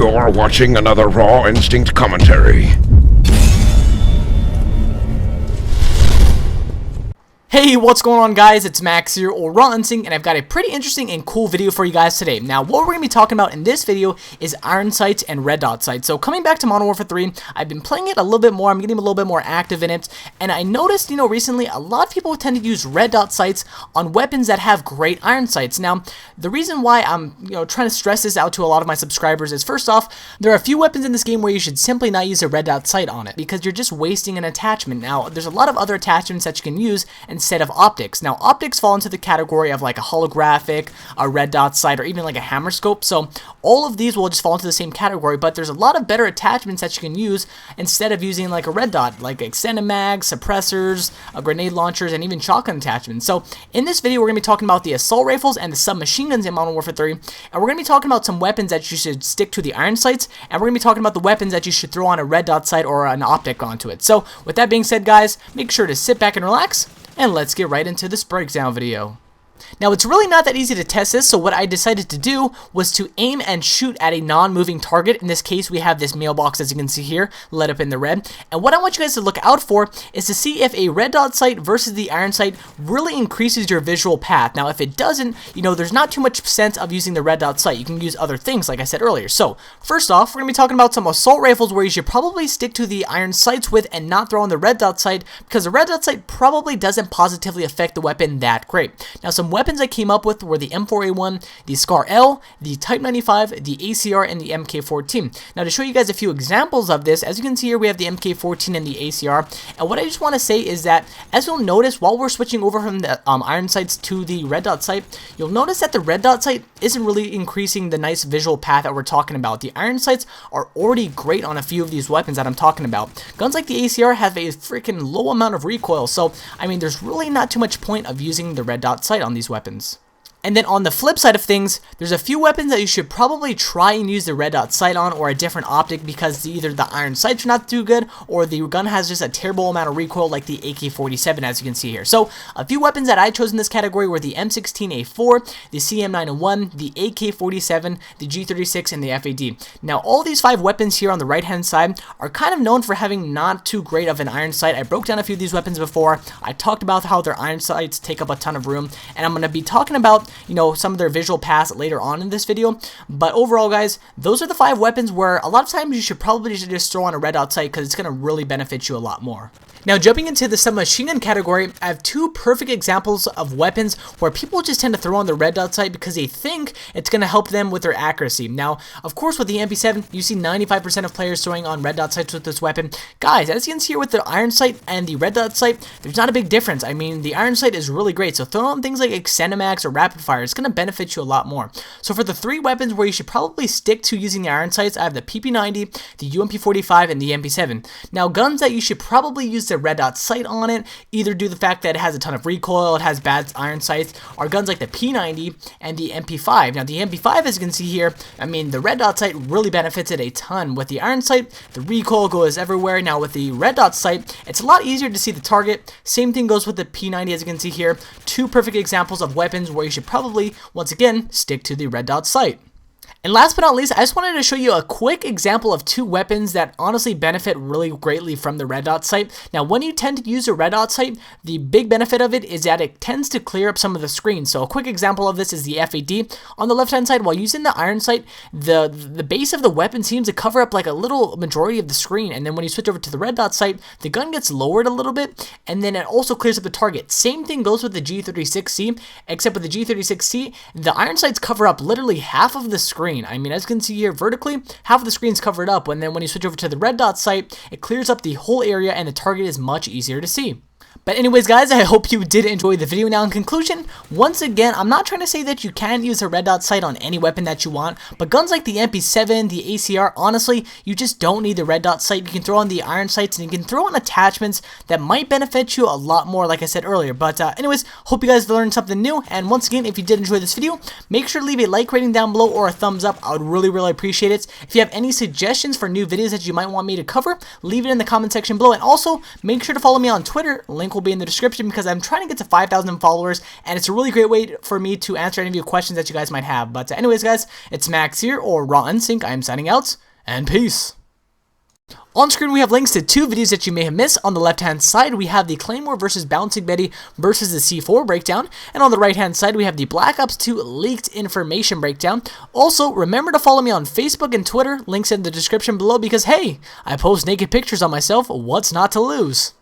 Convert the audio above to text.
You're watching another Raw Instinct commentary. Hey, what's going on guys? It's Max here, or Raw Instinct, and I've got a pretty interesting and cool video for you guys today. Now, what we're going to be talking about in this video is iron sights and red dot sights. So, coming back to Modern Warfare 3, I've been playing it a little bit more, I'm getting a little bit more active in it, and I noticed, recently, a lot of people tend to use red dot sights on weapons that have great iron sights. Now, the reason why I'm, trying to stress this out to a lot of my subscribers is, first off, there are a few weapons in this game where you should simply not use a red dot sight on it, because you're just wasting an attachment. Now, there's a lot of other attachments that you can use instead of optics. Now, optics fall into the category of like a holographic, a red dot sight, or even like a hammer scope. So all of these will just fall into the same category, but there's a lot of better attachments that you can use instead of using like a red dot, like extended mags, suppressors, grenade launchers, and even shotgun attachments. So in this video, we're going to be talking about the assault rifles and the submachine guns in Modern Warfare 3, and we're going to be talking about some weapons that you should stick to the iron sights, and we're going to be talking about the weapons that you should throw on a red dot sight or an optic onto it. So with that being said, guys, make sure to sit back and relax, and let's get right into this breakdown video. Now, it's really not that easy to test this, so what I decided to do was to aim and shoot at a non-moving target. In this case, we have this mailbox, as you can see here, lit up in the red. And what I want you guys to look out for is to see if a red dot sight versus the iron sight really increases your visual path. Now, if it doesn't, there's not too much sense of using the red dot sight. You can use other things, like I said earlier. So, first off, we're going to be talking about some assault rifles where you should probably stick to the iron sights with and not throw on the red dot sight, because the red dot sight probably doesn't positively affect the weapon that great. Now, some weapons I came up with were the M4A1, the Scar L, the Type 95, the ACR, and the MK14. Now, to show you guys a few examples of this, as you can see here, we have the MK14 and the ACR, and what I just want to say is that, as you'll notice, while we're switching over from the iron sights to the red dot sight, you'll notice that the red dot sight isn't really increasing the nice visual path that we're talking about. The iron sights are already great on a few of these weapons that I'm talking about. Guns like the ACR have a freaking low amount of recoil, so, there's really not too much point of using the red dot sight on these weapons. And then on the flip side of things, there's a few weapons that you should probably try and use the red dot sight on, or a different optic, because either the iron sights are not too good, or the gun has just a terrible amount of recoil, like the AK-47, as you can see here. So a few weapons that I chose in this category were the M16A4, the CM901, the AK-47, the G36, and the FAD. Now, all these 5 weapons here on the right hand side are kind of known for having not too great of an iron sight. I broke down a few of these weapons before. I talked about how their iron sights take up a ton of room, and I'm going to be talking about some of their visual paths later on in this video. But overall, guys, those are the 5 weapons where a lot of times you should probably just throw on a red dot sight, because it's going to really benefit you a lot more. Now, jumping into the submachine gun category, I have 2 perfect examples of weapons where people just tend to throw on the red dot sight because they think it's going to help them with their accuracy. Now, of course, with the MP7, you see 95% of players throwing on red dot sights with this weapon. Guys, as you can see here with the iron sight and the red dot sight, there's not a big difference. The iron sight is really great, so throw on things like extended mags or rapid fire. It's going to benefit you a lot more. So for the 3 weapons where you should probably stick to using the iron sights, I have the PP90, the UMP45, and the MP7. Now, guns that you should probably use the red dot sight on it, either due to the fact that it has a ton of recoil, it has bad iron sights, are guns like the P90 and the MP5. Now, the MP5, as you can see here, the red dot sight really benefits it a ton. With the iron sight, the recoil goes everywhere. Now, with the red dot sight, it's a lot easier to see the target. Same thing goes with the P90, as you can see here. 2 perfect examples of weapons where you should probably, once again, stick to the red dot sight. And last but not least, I just wanted to show you a quick example of 2 weapons that honestly benefit really greatly from the red dot sight. Now, when you tend to use a red dot sight, the big benefit of it is that it tends to clear up some of the screen. So a quick example of this is the FAD. On the left hand side, while using the iron sight, the base of the weapon seems to cover up like a little majority of the screen, and then when you switch over to the red dot sight, the gun gets lowered a little bit, and then it also clears up the target. Same thing goes with the G36C, except with the G36C, the iron sights cover up literally half of the screen. As you can see here vertically, half of the screen is covered up, and then when you switch over to the red dot sight, it clears up the whole area and the target is much easier to see. But anyways, guys, I hope you did enjoy the video. Now, in conclusion, once again, I'm not trying to say that you can't use a red dot sight on any weapon that you want, but guns like the MP7, the ACR, honestly, you just don't need the red dot sight. You can throw on the iron sights, and you can throw on attachments that might benefit you a lot more, like I said earlier. But anyways, hope you guys learned something new, and once again, if you did enjoy this video, make sure to leave a like rating down below or a thumbs up. I would really appreciate it. If you have any suggestions for new videos that you might want me to cover, leave it in the comment section below, and also, make sure to follow me on Twitter, link link will be in the description because I'm trying to get to 5,000 followers, and it's a really great way for me to answer any of your questions that you guys might have. But anyways, guys, it's Max here, or Raw Instinct. I am signing out, and peace. On screen, we have links to 2 videos that you may have missed. On the left-hand side, we have the Claymore versus Bouncing Betty versus the C4 breakdown. And on the right-hand side, we have the Black Ops 2 leaked information breakdown. Also, remember to follow me on Facebook and Twitter. Links in the description below because, hey, I post naked pictures on myself. What's not to lose?